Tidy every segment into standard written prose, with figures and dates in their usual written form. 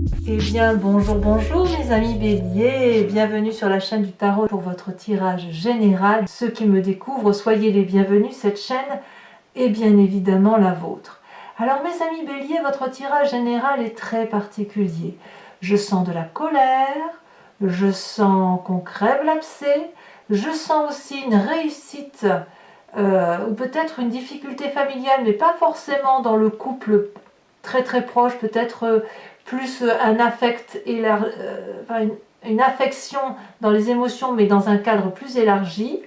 Eh bien bonjour mes amis béliers et bienvenue sur la chaîne du tarot pour votre tirage général. Ceux qui me découvrent, soyez les bienvenus, cette chaîne est bien évidemment la vôtre. Alors mes amis béliers, votre tirage général est très particulier. Je sens de la colère, je sens qu'on crève l'abcès, je sens aussi une réussite ou peut-être une difficulté familiale, mais pas forcément dans le couple très proche, peut-être plus un affect une affection dans les émotions, mais dans un cadre plus élargi.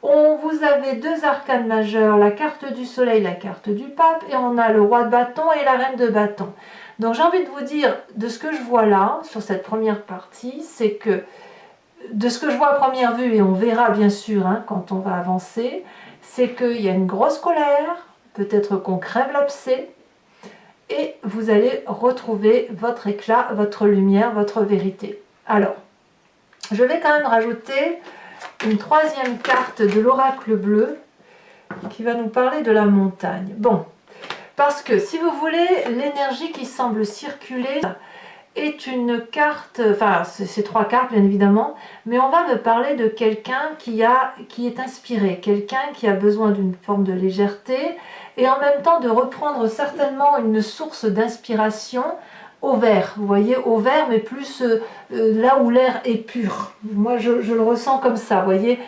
Vous avez deux arcanes majeurs, la carte du soleil, la carte du pape, et on a le roi de bâton et la reine de bâton. Donc j'ai envie de vous dire, de ce que je vois là, sur cette première partie, c'est que, de ce que je vois à première vue, et on verra bien sûr quand on va avancer, c'est qu'il y a une grosse colère, peut-être qu'on crève l'abcès, et vous allez retrouver votre éclat, votre lumière, votre vérité. Alors, je vais quand même rajouter une troisième carte de l'oracle bleu qui va nous parler de la montagne. Bon, parce que si vous voulez, l'énergie qui semble circuler est une carte, enfin c'est trois cartes bien évidemment, mais on va me parler de quelqu'un qui est inspiré, quelqu'un qui a besoin d'une forme de légèreté et en même temps de reprendre certainement une source d'inspiration au vert, vous voyez, au vert, mais plus là où l'air est pur. Moi je le ressens comme ça, vous voyez,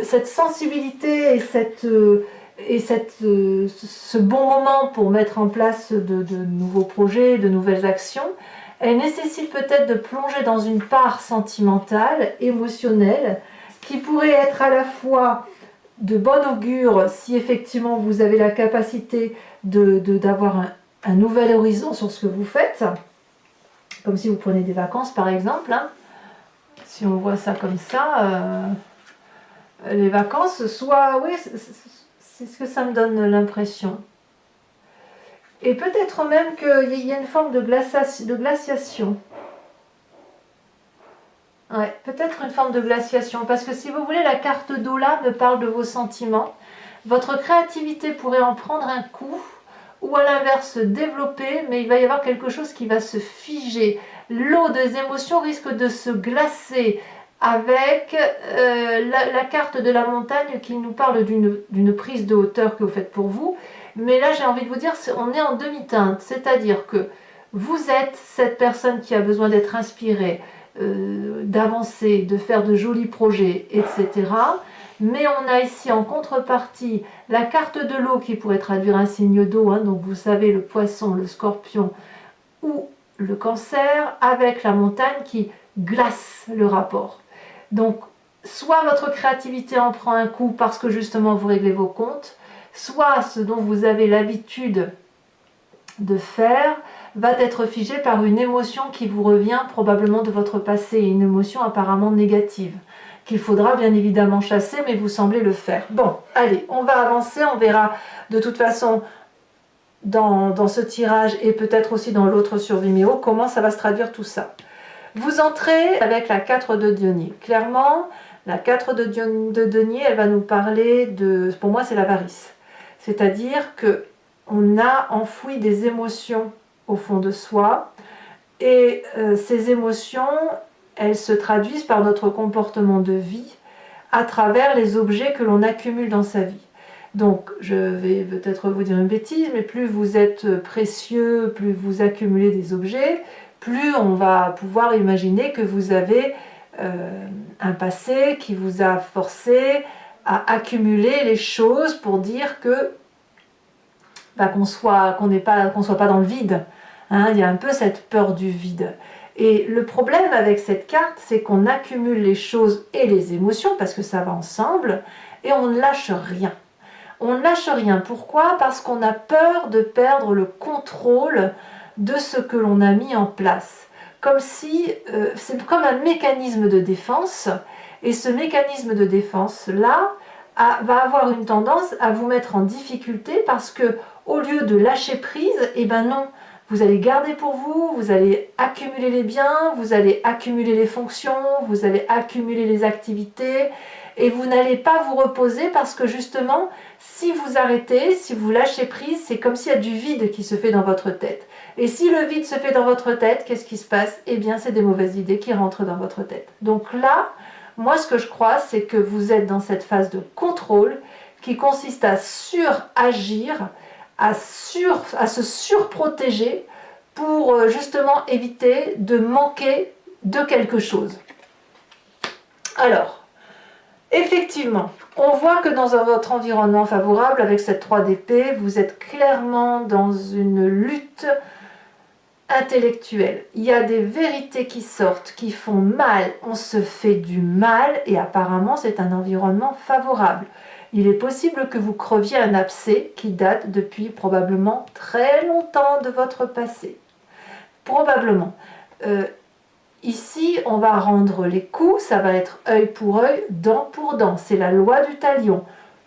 cette sensibilité et ce bon moment pour mettre en place de nouveaux projets, de nouvelles actions. Elle nécessite peut-être de plonger dans une part sentimentale, émotionnelle, qui pourrait être à la fois de bon augure si effectivement vous avez la capacité d'avoir un nouvel horizon sur ce que vous faites, comme si vous prenez des vacances par exemple. Si on voit ça comme ça, les vacances, soit, oui, c'est ce que ça me donne l'impression. Et peut-être même qu'il y a une forme de glaciation. Ouais, peut-être une forme de glaciation. Parce que si vous voulez, la carte d'eau là me parle de vos sentiments. Votre créativité pourrait en prendre un coup. Ou à l'inverse, se développer. Mais il va y avoir quelque chose qui va se figer. L'eau des émotions risque de se glacer. Avec la carte de la montagne qui nous parle d'une prise de hauteur que vous faites pour vous. Mais là, j'ai envie de vous dire, on est en demi-teinte, c'est-à-dire que vous êtes cette personne qui a besoin d'être inspirée, d'avancer, de faire de jolis projets, etc. Mais on a ici en contrepartie la carte de l'eau qui pourrait traduire un signe d'eau, donc vous savez, le poisson, le scorpion ou le cancer, avec la montagne qui glace le rapport. Donc, soit votre créativité en prend un coup parce que justement vous réglez vos comptes, soit ce dont vous avez l'habitude de faire va être figé par une émotion qui vous revient probablement de votre passé, une émotion apparemment négative, qu'il faudra bien évidemment chasser, mais vous semblez le faire. Bon, allez, on va avancer, on verra de toute façon dans ce tirage et peut-être aussi dans l'autre sur Vimeo, comment ça va se traduire tout ça. Vous entrez avec la 4 de denier. Clairement, la 4 de denier, elle va nous parler de, pour moi c'est l'avarice. C'est-à-dire qu'on a enfoui des émotions au fond de soi et ces émotions, elles se traduisent par notre comportement de vie à travers les objets que l'on accumule dans sa vie. Donc, je vais peut-être vous dire une bêtise, mais plus vous êtes précieux, plus vous accumulez des objets, plus on va pouvoir imaginer que vous avez un passé qui vous a forcé à accumuler les choses pour dire que qu'on soit pas dans le vide. Il y a un peu cette peur du vide. Et le problème avec cette carte, c'est qu'on accumule les choses et les émotions, parce que ça va ensemble, et on ne lâche rien. On ne lâche rien. Pourquoi? Parce qu'on a peur de perdre le contrôle de ce que l'on a mis en place. Comme si, c'est comme un mécanisme de défense, et ce mécanisme de défense-là va avoir une tendance à vous mettre en difficulté parce que, au lieu de lâcher prise, eh ben non, vous allez garder pour vous, vous allez accumuler les biens, vous allez accumuler les fonctions, vous allez accumuler les activités, et vous n'allez pas vous reposer parce que justement, si vous arrêtez, si vous lâchez prise, c'est comme s'il y a du vide qui se fait dans votre tête. Et si le vide se fait dans votre tête, qu'est-ce qui se passe? Eh bien, c'est des mauvaises idées qui rentrent dans votre tête. Donc là, moi, ce que je crois, c'est que vous êtes dans cette phase de contrôle qui consiste à suragir, à se surprotéger pour justement éviter de manquer de quelque chose. Alors, effectivement, on voit que dans votre environnement favorable, avec cette 3 d'épée, vous êtes clairement dans une lutte intellectuelle. Il y a des vérités qui sortent, qui font mal, on se fait du mal et apparemment c'est un environnement favorable. Il est possible que vous creviez un abcès qui date depuis probablement très longtemps de votre passé. Probablement. Ici, on va rendre les coups, ça va être œil pour œil, dent pour dent. C'est la loi du talion.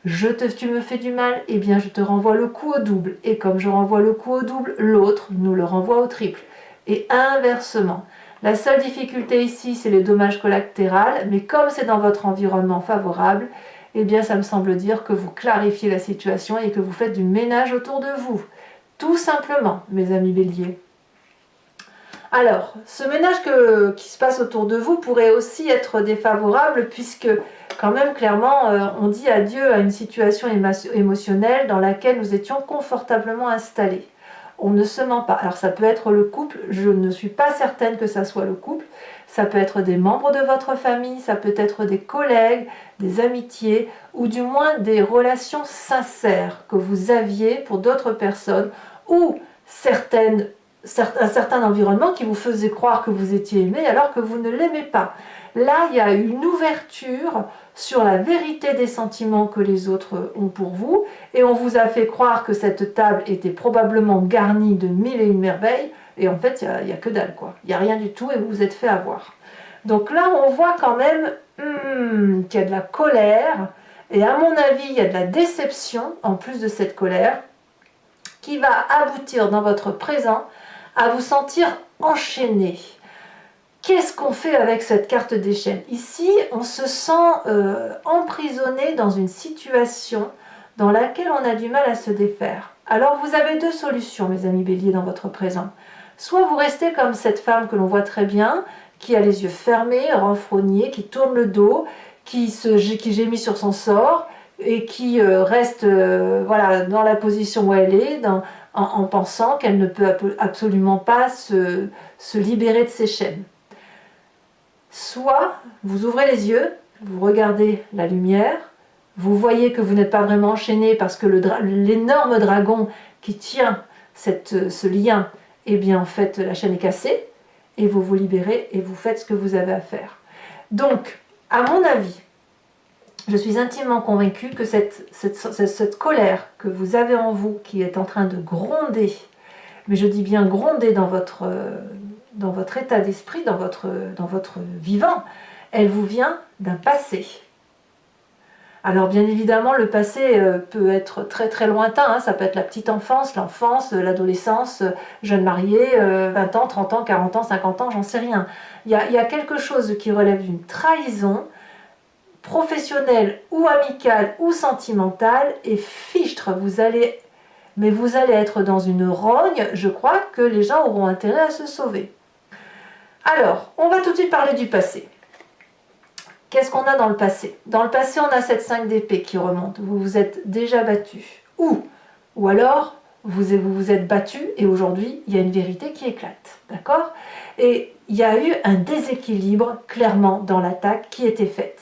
Tu me fais du mal, eh bien je te renvoie le coup au double. Et comme je renvoie le coup au double, l'autre nous le renvoie au triple. Et inversement. La seule difficulté ici, c'est les dommages collatéraux, mais comme c'est dans votre environnement favorable, eh bien ça me semble dire que vous clarifiez la situation et que vous faites du ménage autour de vous. Tout simplement, mes amis béliers. Alors, ce ménage qui se passe autour de vous pourrait aussi être défavorable puisque quand même clairement on dit adieu à une situation émotionnelle dans laquelle nous étions confortablement installés. On ne se ment pas. Alors ça peut être le couple, je ne suis pas certaine que ça soit le couple, ça peut être des membres de votre famille, ça peut être des collègues, des amitiés ou du moins des relations sincères que vous aviez pour d'autres personnes ou un certain environnement qui vous faisait croire que vous étiez aimé alors que vous ne l'aimez pas. Là, il y a une ouverture sur la vérité des sentiments que les autres ont pour vous et on vous a fait croire que cette table était probablement garnie de 1001 merveilles et en fait, il n'y a que dalle, quoi. Il n'y a rien du tout et vous vous êtes fait avoir. Donc là, on voit quand même qu'il y a de la colère et à mon avis, il y a de la déception en plus de cette colère qui va aboutir dans votre présent à vous sentir enchaîné. Qu'est-ce qu'on fait avec cette carte des chaînes? Ici, on se sent emprisonné dans une situation dans laquelle on a du mal à se défaire. Alors, vous avez deux solutions, mes amis béliers, dans votre présent. Soit vous restez comme cette femme que l'on voit très bien, qui a les yeux fermés, renfrognée, qui tourne le dos, qui gémit sur son sort, et qui reste voilà, dans la position où elle est, en pensant qu'elle ne peut absolument pas se libérer de ses chaînes. Soit vous ouvrez les yeux, vous regardez la lumière, vous voyez que vous n'êtes pas vraiment enchaîné parce que l'énorme dragon qui tient ce lien, eh bien en fait la chaîne est cassée, et vous vous libérez et vous faites ce que vous avez à faire. Donc, à mon avis, je suis intimement convaincue que cette colère que vous avez en vous, qui est en train de gronder, mais je dis bien gronder dans votre état d'esprit, dans votre vivant, elle vous vient d'un passé. Alors bien évidemment, le passé peut être très très lointain, hein, ça peut être la petite enfance, l'enfance, l'adolescence, jeune marié, 20 ans, 30 ans, 40 ans, 50 ans, j'en sais rien. Il y a quelque chose qui relève d'une trahison, professionnelle ou amicale ou sentimentale, et fichtre, vous allez être dans une rogne, je crois que les gens auront intérêt à se sauver. Alors, on va tout de suite parler du passé. Qu'est-ce qu'on a dans le passé? Dans le passé, on a cette 5 d'épée qui remonte. Vous vous êtes déjà battu. Ou alors, vous vous êtes battu et aujourd'hui, il y a une vérité qui éclate. D'accord? Et il y a eu un déséquilibre, clairement, dans l'attaque qui était faite.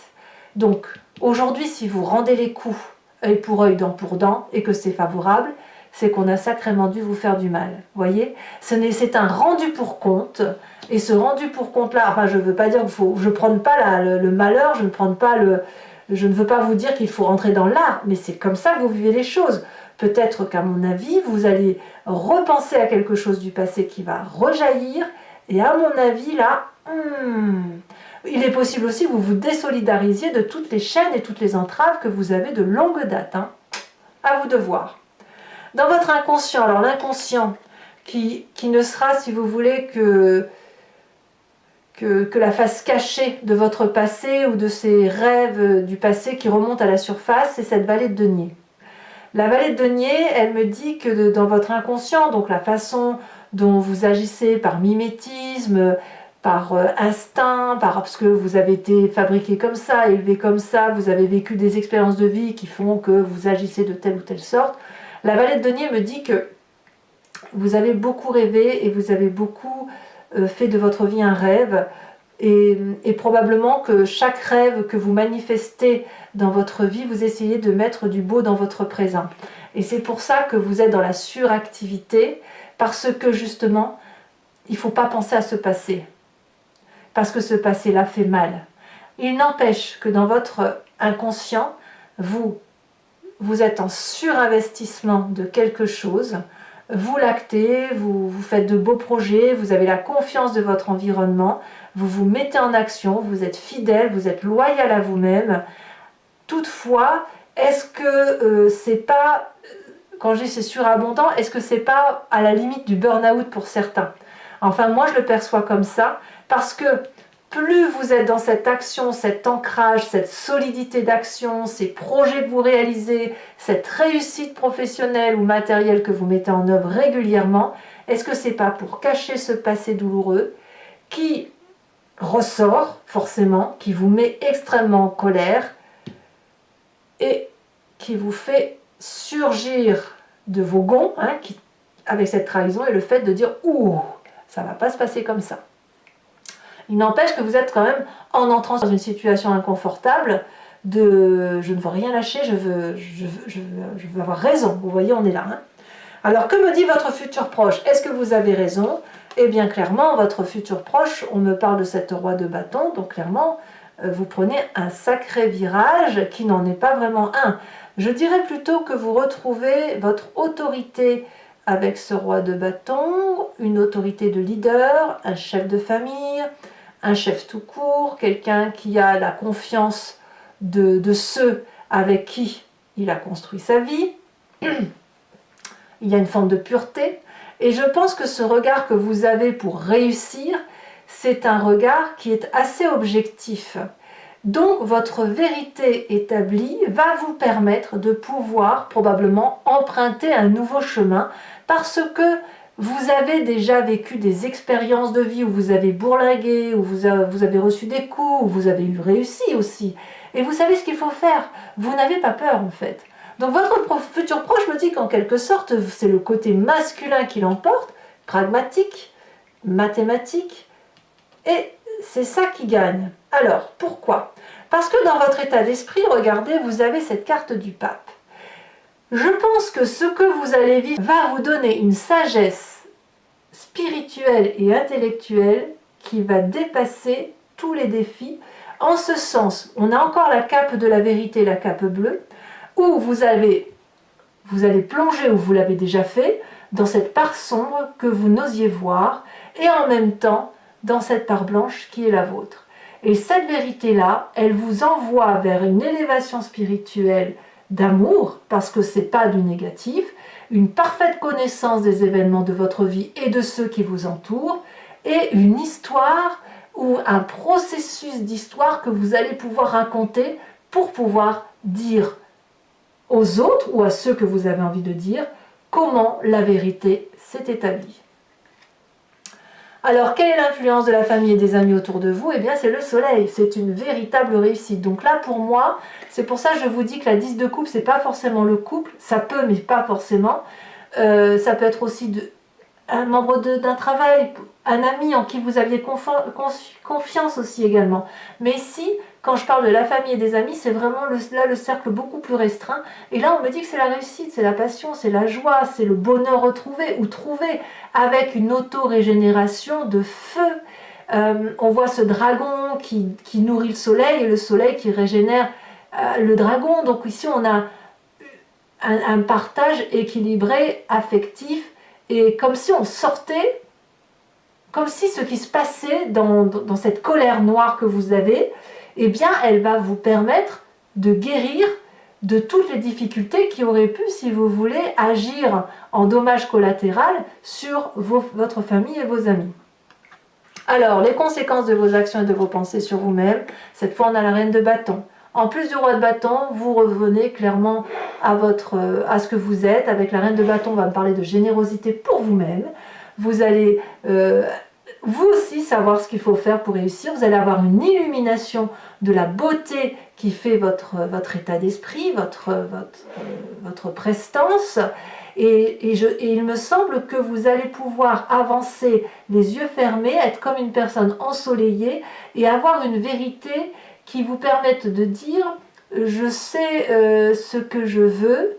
Donc, aujourd'hui, si vous rendez les coups œil pour œil, dent pour dent, et que c'est favorable, c'est qu'on a sacrément dû vous faire du mal. Voyez? C'est un rendu pour compte. Et ce rendu pour compte là, enfin je ne veux pas dire je ne prends pas le malheur, je ne veux pas vous dire qu'il faut rentrer dans l'art, mais c'est comme ça que vous vivez les choses. Peut-être qu'à mon avis, vous allez repenser à quelque chose du passé qui va rejaillir, et à mon avis là, il est possible aussi que vous vous désolidarisiez de toutes les chaînes et toutes les entraves que vous avez de longue date. Hein. À vous de voir. Dans votre inconscient, alors l'inconscient qui ne sera, si vous voulez, que la face cachée de votre passé ou de ces rêves du passé qui remontent à la surface, c'est cette vallée de denier. La vallée de denier, elle me dit que dans votre inconscient, donc la façon dont vous agissez par mimétisme, par instinct, parce que vous avez été fabriqué comme ça, élevé comme ça, vous avez vécu des expériences de vie qui font que vous agissez de telle ou telle sorte. La Valet de denier me dit que vous avez beaucoup rêvé et vous avez beaucoup fait de votre vie un rêve, et probablement que chaque rêve que vous manifestez dans votre vie, vous essayez de mettre du beau dans votre présent. Et c'est pour ça que vous êtes dans la suractivité, parce que justement, il ne faut pas penser à ce passé. Parce que ce passé-là fait mal. Il n'empêche que dans votre inconscient, vous êtes en surinvestissement de quelque chose, vous lactez, vous faites de beaux projets, vous avez la confiance de votre environnement, vous vous mettez en action, vous êtes fidèle, vous êtes loyal à vous-même. Toutefois, est-ce que c'est pas, quand je dis c'est surabondant, est-ce que c'est pas à la limite du burn-out pour certains? Enfin, moi je le perçois comme ça, parce que plus vous êtes dans cette action, cet ancrage, cette solidité d'action, ces projets que vous réalisez, cette réussite professionnelle ou matérielle que vous mettez en œuvre régulièrement, est-ce que c'est pas pour cacher ce passé douloureux qui ressort forcément, qui vous met extrêmement en colère et qui vous fait surgir de vos gonds, avec cette trahison et le fait de dire « Ouh, ça ne va pas se passer comme ça ». Il n'empêche que vous êtes quand même, en entrant dans une situation inconfortable, de « je ne veux rien lâcher, je veux avoir raison ». Vous voyez, on est là. Alors, que me dit votre futur proche? Est-ce que vous avez raison? Eh bien, clairement, votre futur proche, on me parle de cette roi de bâton, donc clairement, vous prenez un sacré virage qui n'en est pas vraiment un. Je dirais plutôt que vous retrouvez votre autorité avec ce roi de bâton, une autorité de leader, un chef de famille, un chef tout court, quelqu'un qui a la confiance de ceux avec qui il a construit sa vie. Il y a une forme de pureté. Et je pense que ce regard que vous avez pour réussir, c'est un regard qui est assez objectif. Donc votre vérité établie va vous permettre de pouvoir probablement emprunter un nouveau chemin, parce que vous avez déjà vécu des expériences de vie où vous avez bourlingué, où vous avez reçu des coups, où vous avez eu réussi aussi. Et vous savez ce qu'il faut faire. Vous n'avez pas peur en fait. Donc votre futur proche me dit qu'en quelque sorte, c'est le côté masculin qui l'emporte, pragmatique, mathématique, et c'est ça qui gagne. Alors, pourquoi? Parce que dans votre état d'esprit, regardez, vous avez cette carte du pape. Je pense que ce que vous allez vivre va vous donner une sagesse spirituelle et intellectuelle qui va dépasser tous les défis. En ce sens, on a encore la cape de la vérité, la cape bleue, où vous allez plonger, ou vous l'avez déjà fait, dans cette part sombre que vous n'osiez voir, et en même temps dans cette part blanche qui est la vôtre. Et cette vérité-là, elle vous envoie vers une élévation spirituelle d'amour, parce que ce n'est pas du négatif, une parfaite connaissance des événements de votre vie et de ceux qui vous entourent, et une histoire ou un processus d'histoire que vous allez pouvoir raconter pour pouvoir dire aux autres ou à ceux que vous avez envie de dire comment la vérité s'est établie. Alors, quelle est l'influence de la famille et des amis autour de vous? Eh bien, c'est le soleil, c'est une véritable réussite. Donc là, pour moi, c'est pour ça que je vous dis que la 10 de coupe, c'est pas forcément le couple, ça peut, mais pas forcément. Ça peut être aussi un membre d'un travail, un ami en qui vous aviez confiance aussi également. Mais ici, quand je parle de la famille et des amis, c'est vraiment là le cercle beaucoup plus restreint. Et là, on me dit que c'est la réussite, c'est la passion, c'est la joie, c'est le bonheur retrouvé ou trouvé avec une auto-régénération de feu. On voit ce dragon qui nourrit le soleil et le soleil qui régénère le dragon. Donc ici, on a un partage équilibré, affectif, et comme si on sortait, comme si ce qui se passait dans cette colère noire que vous avez, eh bien, elle va vous permettre de guérir de toutes les difficultés qui auraient pu, si vous voulez, agir en dommage collatéral sur votre famille et vos amis. Alors, les conséquences de vos actions et de vos pensées sur vous-même, cette fois on a la reine de bâton. En plus du roi de bâton, vous revenez clairement à ce que vous êtes. Avec la reine de bâton, on va me parler de générosité pour vous-même. vous allez vous aussi savoir ce qu'il faut faire pour réussir, vous allez avoir une illumination de la beauté qui fait votre état d'esprit, votre prestance, et il me semble que vous allez pouvoir avancer les yeux fermés, être comme une personne ensoleillée et avoir une vérité qui vous permette de dire je sais ce que je veux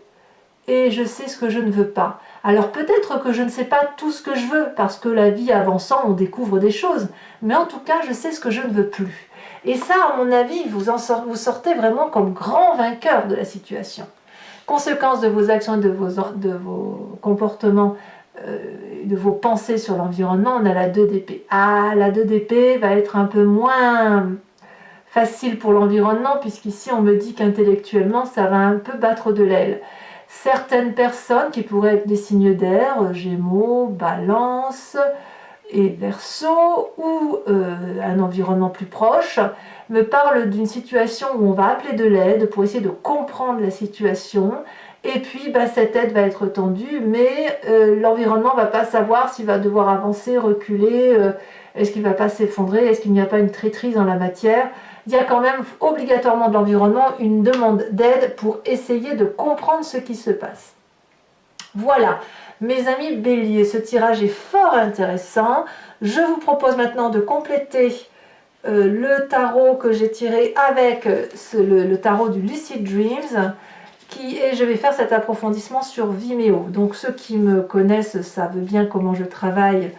et je sais ce que je ne veux pas. Alors peut-être que je ne sais pas tout ce que je veux, parce que la vie avançant, on découvre des choses, mais en tout cas, je sais ce que je ne veux plus. Et ça, à mon avis, vous sortez vraiment comme grand vainqueur de la situation. Conséquence de vos actions, de vos comportements, de vos pensées sur l'environnement, on a la 2 d'épée. Ah, la 2 d'épée va être un peu moins facile pour l'environnement, puisqu'ici on me dit qu'intellectuellement, ça va un peu battre de l'aile. Certaines personnes qui pourraient être des signes d'air, Gémeaux, Balance et Verseau, ou un environnement plus proche, me parlent d'une situation où on va appeler de l'aide pour essayer de comprendre la situation, et puis cette aide va être tendue, mais l'environnement ne va pas savoir s'il va devoir avancer, reculer, est-ce qu'il ne va pas s'effondrer, est-ce qu'il n'y a pas une traîtrise dans la matière. Il y a quand même obligatoirement de l'environnement une demande d'aide pour essayer de comprendre ce qui se passe. Voilà, mes amis Bélier, ce tirage est fort intéressant. Je vous propose maintenant de compléter le tarot que j'ai tiré avec le tarot du Lucid Dreams, et je vais faire cet approfondissement sur Vimeo. Donc ceux qui me connaissent savent bien comment je travaille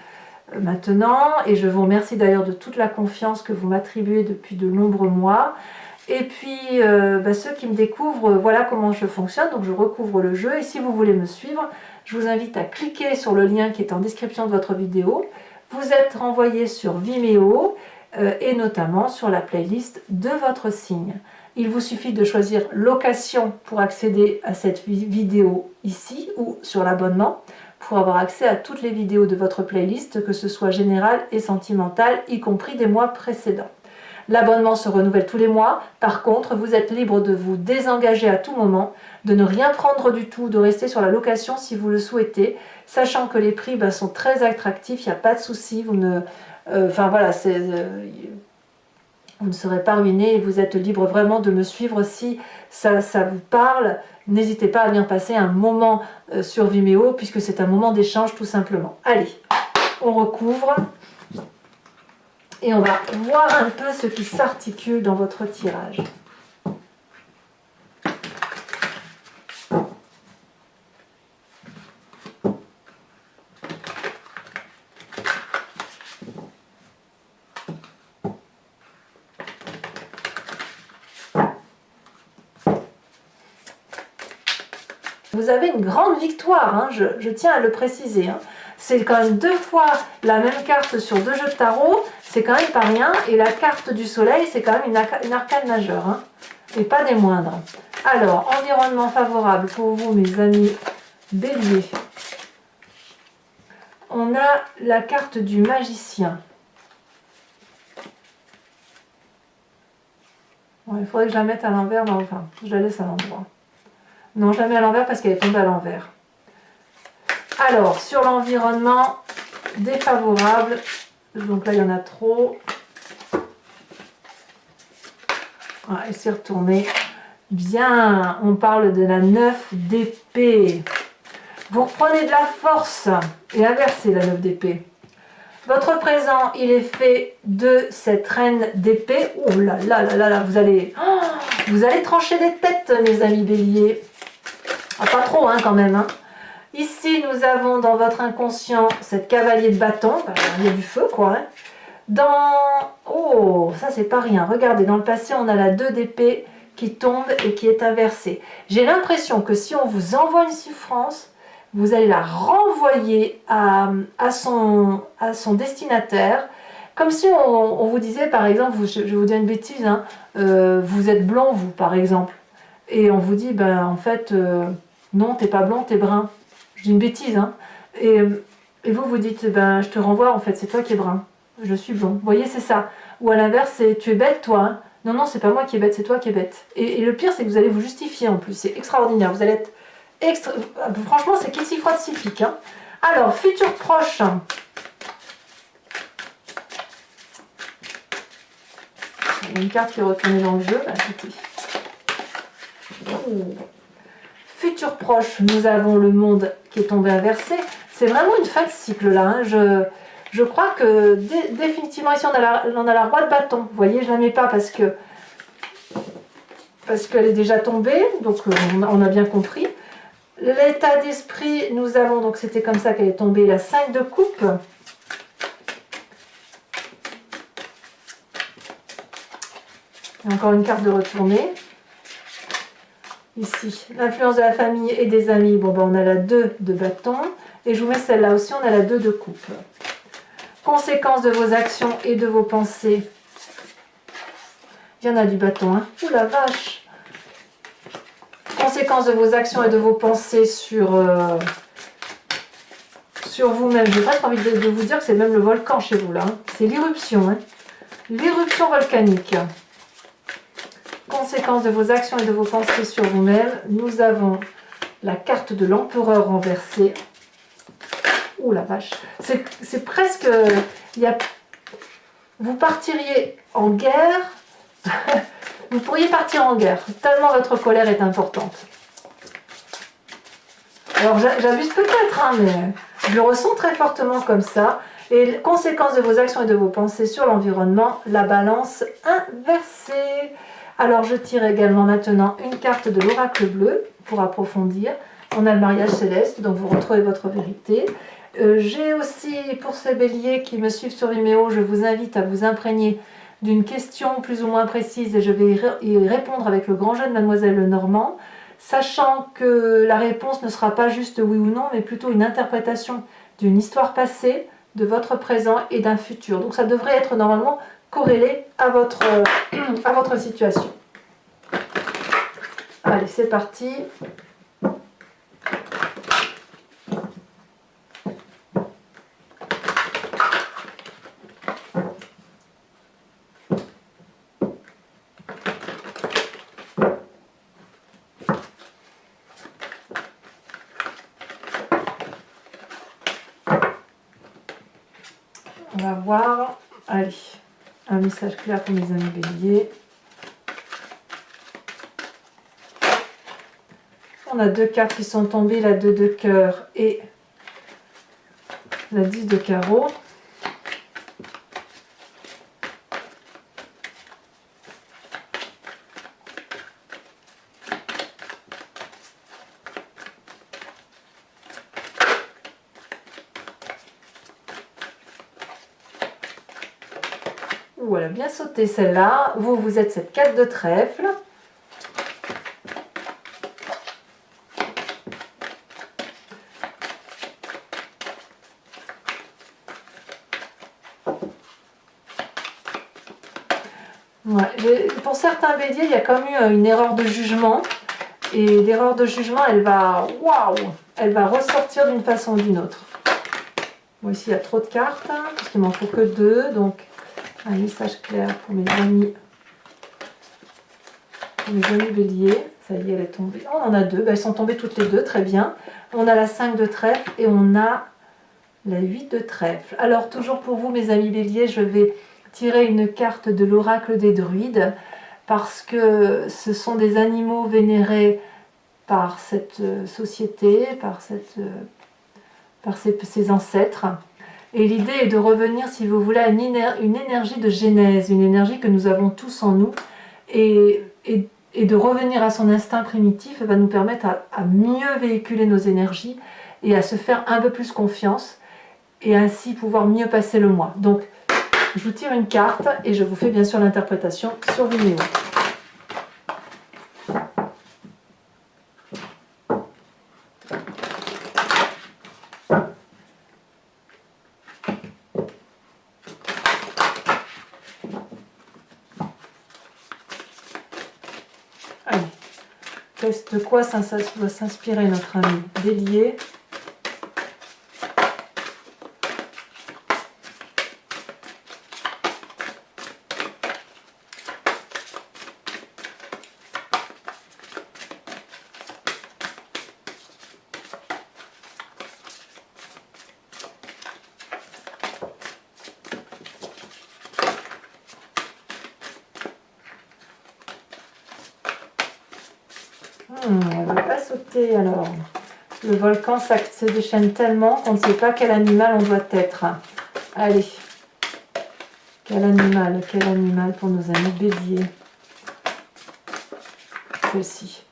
maintenant, et je vous remercie d'ailleurs de toute la confiance que vous m'attribuez depuis de nombreux mois. Et puis ceux qui me découvrent, voilà comment je fonctionne. Donc je recouvre le jeu, et si vous voulez me suivre, je vous invite à cliquer sur le lien qui est en description de votre vidéo. Vous êtes renvoyé sur Vimeo et notamment sur la playlist de votre signe. Il vous suffit de choisir location pour accéder à cette vidéo ici, ou sur l'abonnement pour avoir accès à toutes les vidéos de votre playlist, que ce soit générale et sentimentale, y compris des mois précédents. L'abonnement se renouvelle tous les mois. Par contre, vous êtes libre de vous désengager à tout moment, de ne rien prendre du tout, de rester sur la location si vous le souhaitez, sachant que les prix sont très attractifs, il n'y a pas de souci, vous ne serez pas ruiné, et vous êtes libre vraiment de me suivre si ça vous parle. N'hésitez pas à venir passer un moment sur Vimeo, puisque c'est un moment d'échange tout simplement. Allez, on recouvre et on va voir un peu ce qui s'articule dans votre tirage. Vous avez une grande victoire, hein, je tiens à le préciser. Hein. C'est quand même 2 fois la même carte sur 2 jeux de tarot, c'est quand même pas rien. Et la carte du soleil, c'est quand même une arcane majeure, hein, et pas des moindres. Alors, environnement favorable pour vous, mes amis Bélier. On a la carte du magicien. Bon, il faudrait que je la mette à l'envers, mais enfin, je la laisse à l'endroit. Non, jamais à l'envers parce qu'elle est tombée à l'envers. Alors, sur l'environnement défavorable, donc là il y en a trop. Voilà, et c'est retourné. Bien, on parle de la 9 d'épée. Vous reprenez de la force et inversez la 9 d'épée. Votre présent, il est fait de cette reine d'épée. Oh là là là là là, vous allez trancher des têtes, mes amis Bélier. Ah, pas trop, hein, quand même. Hein. Ici, nous avons dans votre inconscient cette cavalier de bâton. Il y a du feu, quoi. Hein. Oh, ça, c'est pas rien. Regardez, dans le passé, on a la 2 d'épée qui tombe et qui est inversée. J'ai l'impression que si on vous envoie une souffrance, vous allez la renvoyer à son destinataire. Comme si on vous disait, par exemple, je vais vous dire une bêtise, hein, vous êtes blond, vous, par exemple. Et on vous dit, en fait, non, t'es pas blond, t'es brun. Je dis une bêtise, hein. Et vous dites, je te renvoie, en fait, c'est toi qui es brun. Je suis blond. Vous voyez, c'est ça. Ou à l'inverse, c'est, tu es bête, toi. Hein. Non, non, c'est pas moi qui est bête, c'est toi qui es bête. Et le pire, c'est que vous allez vous justifier, en plus. C'est extraordinaire. Vous allez être... Franchement, c'est qu'il s'y frotte s'y pique. Hein. Alors, futur proche. Il y a une carte qui est retournée dans le jeu. Bah, futur proche, nous avons le monde qui est tombé inversé. C'est vraiment une fin de cycle là. Hein. Je crois que définitivement ici on a la roi de bâton. Vous voyez, je ne la mets pas parce qu'elle est déjà tombée. Donc on a bien compris. L'état d'esprit, nous avons, donc c'était comme ça qu'elle est tombée, la 5 de coupe. Encore une carte de retournée. Ici, l'influence de la famille et des amis. Bon, ben, on a la 2 de bâton. Et je vous mets celle-là aussi, on a la 2 de coupe. Conséquences de vos actions et de vos pensées. Il y en a du bâton, hein. Ouh la vache! Conséquences de vos actions et de vos pensées sur vous-même. J'ai presque envie de vous dire que c'est même le volcan chez vous, là. Hein. C'est l'irruption, hein. L'irruption volcanique. Conséquences de vos actions et de vos pensées sur vous-même. Nous avons la carte de l'empereur renversée. Ouh la vache. C'est presque... vous partiriez en guerre. Vous pourriez partir en guerre. Tellement votre colère est importante. Alors j'abuse peut-être, hein, mais je le ressens très fortement comme ça. Et conséquences de vos actions et de vos pensées sur l'environnement, la balance inversée. Alors je tire également maintenant une carte de l'oracle bleu pour approfondir. On a le mariage céleste, donc vous retrouvez votre vérité. J'ai aussi, pour ces béliers qui me suivent sur Vimeo, je vous invite à vous imprégner d'une question plus ou moins précise et je vais y répondre avec le grand jeu de Mademoiselle Lenormand, sachant que la réponse ne sera pas juste oui ou non, mais plutôt une interprétation d'une histoire passée, de votre présent et d'un futur. Donc ça devrait être normalement corrélé à votre situation. Allez, c'est parti. On va voir. Allez, un message clair pour mes amis béliers. On a deux cartes qui sont tombées, la 2 de cœur et la 10 de carreau. Ouh, elle a bien sauté celle-là. Vous êtes cette 4 de trèfle. Ouais, pour certains béliers, il y a quand même eu une erreur de jugement. Et l'erreur de jugement, elle va ressortir d'une façon ou d'une autre. Bon, ici, il y a trop de cartes, hein, parce qu'il m'en faut que 2. Donc, un message clair pour mes amis béliers. Ça y est, elle est tombée. Oh, on en a 2. Elles sont tombées toutes les 2, très bien. On a la 5 de trèfle et on a la 8 de trèfle. Alors, toujours pour vous, mes amis béliers, je vais tirer une carte de l'oracle des druides parce que ce sont des animaux vénérés par cette société, par ses ancêtres. Et l'idée est de revenir, si vous voulez, à une énergie de genèse, une énergie que nous avons tous en nous. Et de revenir à son instinct primitif va nous permettre à mieux véhiculer nos énergies et à se faire un peu plus confiance et ainsi pouvoir mieux passer le mois. Donc, je vous tire une carte et je vous fais bien sûr l'interprétation sur Vimeo. Allez, de quoi ça doit s'inspirer notre ami Bélier. Elle ne veut pas sauter alors. Le volcan, ça se déchaîne tellement qu'on ne sait pas quel animal on doit être. Allez. Quel animal pour nos amis béliers. Celle-ci.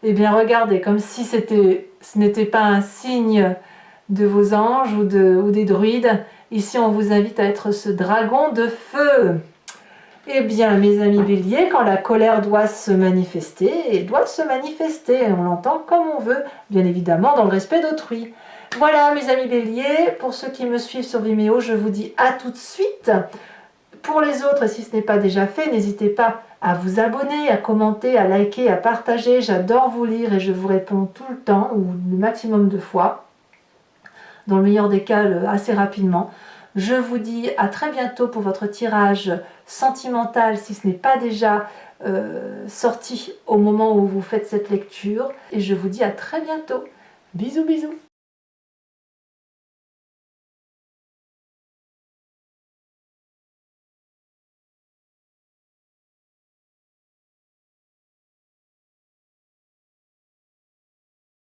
Eh bien, regardez, comme si ce n'était pas un signe de vos anges ou des druides. Ici, on vous invite à être ce dragon de feu. Eh bien, mes amis béliers, quand la colère doit se manifester, et doit se manifester, on l'entend comme on veut, bien évidemment dans le respect d'autrui. Voilà, mes amis béliers, pour ceux qui me suivent sur Vimeo, je vous dis à tout de suite. Pour les autres, si ce n'est pas déjà fait, n'hésitez pas à vous abonner, à commenter, à liker, à partager. J'adore vous lire et je vous réponds tout le temps, ou le maximum de fois. Dans le meilleur des cas, assez rapidement. Je vous dis à très bientôt pour votre tirage sentimental, si ce n'est pas déjà sorti au moment où vous faites cette lecture. Et je vous dis à très bientôt. Bisous, bisous.